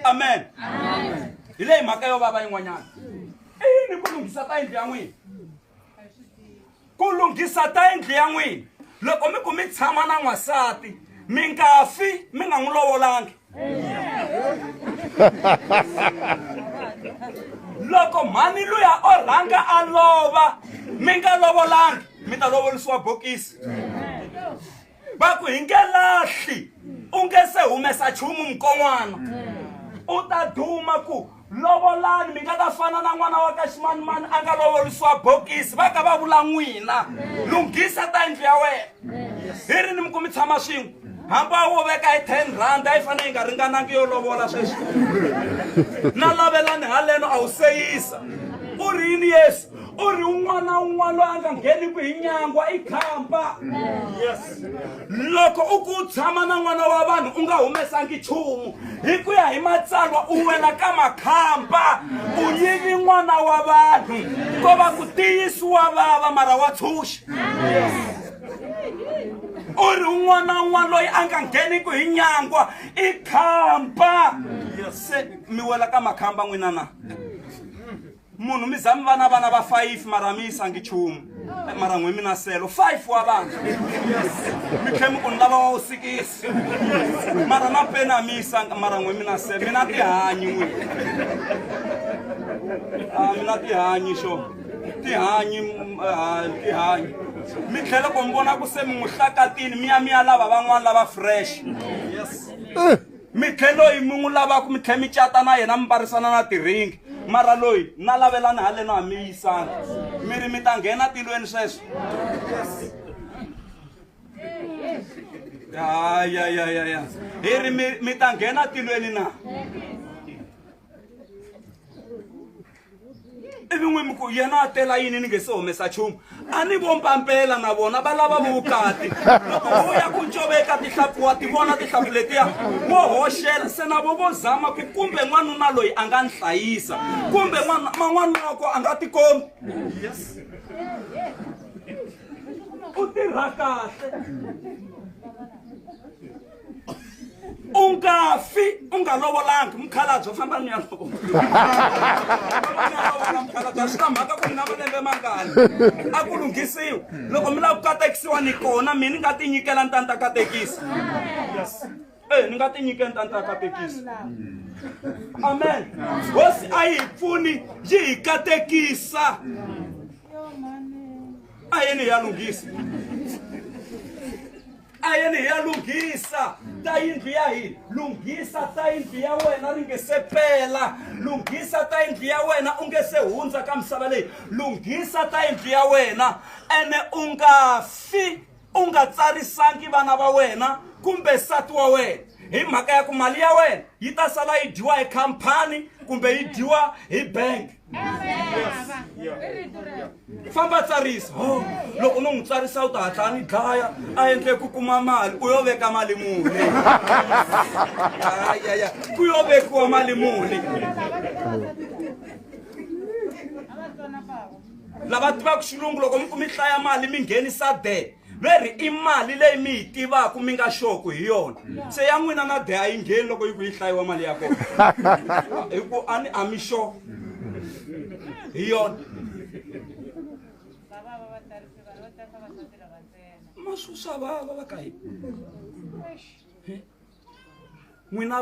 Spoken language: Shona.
Amen. Ile imhaka yo baba yin'wanyana. Ni kulungisa ta indlu ya n'wina. Kulungisa ta indlu ya n'wina. Loko mi ku mi tshama na n'wansati, mi nga fi, mi nga n'wi lovolangi. Loko mhani luya o rhanga a lova, mi nga lovolangi, mi ta lovolisiwa bokisi. Va ku hi nge lahli, u nge se humesa nchumu mukon'wana. U ta duma ku lovolani mi nga ta fana na n'wana wa ka ximanimani a nga lovolisiwa bokisi. Va ka va vula n'wina, lunghisa ta indlu ya wena. Hi ri ni mi ku mi tshama swin'we, hamba wo veka hi 10 rand a yi fanele yi nga ringanangi yo lovola sweswi. Na lavelani haleno a wu seyisa. U ri yini Yesu? U ri un'wana loyi a nga ngheniku hi nyangwa i khamba. Yes. Loko u ku tshama na n'wana wa vanhu u nga humesangi nchumu, hi ku ya hi matsalwa u wela ka makhamba, u yivi n'wana wa vanhu. Ko va ku tiyisiwa vava mara wa tshunxa. U ri un'wana loyi a nga ngheniku hi nyangwa i khamba. Se mi wela ka makhamba n'wina na. Munhu mi za mi va na vana va 5 mara mi yisangi nchumu. Mara n'we mi na selo 5 wa vana. Mi tlhe mi ku ni lava wa 6. Mara na pena mi yisanga mara n'we mi na selo. Mi na tihanyi n'wina. Mi na tihanyi xo. Tihanyi. Mi tlhela ku mi vona ku se mi n'wi hlakatini mi ya lava van'wana lava fresh. Yes. Mi tlhelo hi mi n'wi lavaku mi tlhe mi cata na yena mi mbarisana na tiringi. Mara loyi na lavelani haleno a mi yisanga. Mi ri mi ta nghena tilweni sweswo. Ya. Hi ri mi ta nghena tilweni na. Ivi n'wi mi ku yena a tela yini ni nge se humesa nchumu. A ni vo mpampela na vona va lava vukati. Loko u ya ku ncoveka tihlampfi wa ti vona tihlampfi letiya wo hoxela se na vo zama ku kumbe n'wanuna loyi a nga ni hlayisa, kumbe man'wanako a nga tikombi. Yes. U tirha kahle. U nga fi, u nga lovolangi. Mukhalabye u famba ni ya lovola. Mukhalabye swi ta mhaka ku ni na malembe mangani. A ku lunghisiwa. Loko mi lava ku katekisiwa ni kona, mina ni nga ti nyikela ni ta ni ta katekisa. Yes. Ni nga ti nyikela ni ta ni ta katekisa. Amen. Hosi a yi hi pfuni yi hi katekisa. A yeni ya lunghisa. A yeni ya lunghisa ta yindlu ya hina. Lunghisa ta yindlu ya wena ri nge se pela. Lunghisa ta yindlu ya wena u nge se hundza ka misava leyi. Lunghisa ta yindlu ya wena ene u nga fi, u nga tsarisangi vana va wena kumbe nsati wa wena. Hi mhaka ya ku mali ya wena yi ta sala yi dyiwa hi khampani kumbe yi dyiwa hi bank. Famba tsarisa. Loko no n'wi tsarisa u ta hatla ni dlaya a endle ku kuma mali. U yo veka mali muni? Ku yo vekiwa mali muni? Lava tivaka xilungu loko mi ku mi hlaya mali mi nghenisa de. Veri i mali leyi mi yi tivaka mi nga xoku hi yona. Se ya n'wina na de a yi ngheni loko yi ku yi hlayiwa mali ya kona. Hi ku a mi xo hi yona. Ma susa vava va ka hina. N'wina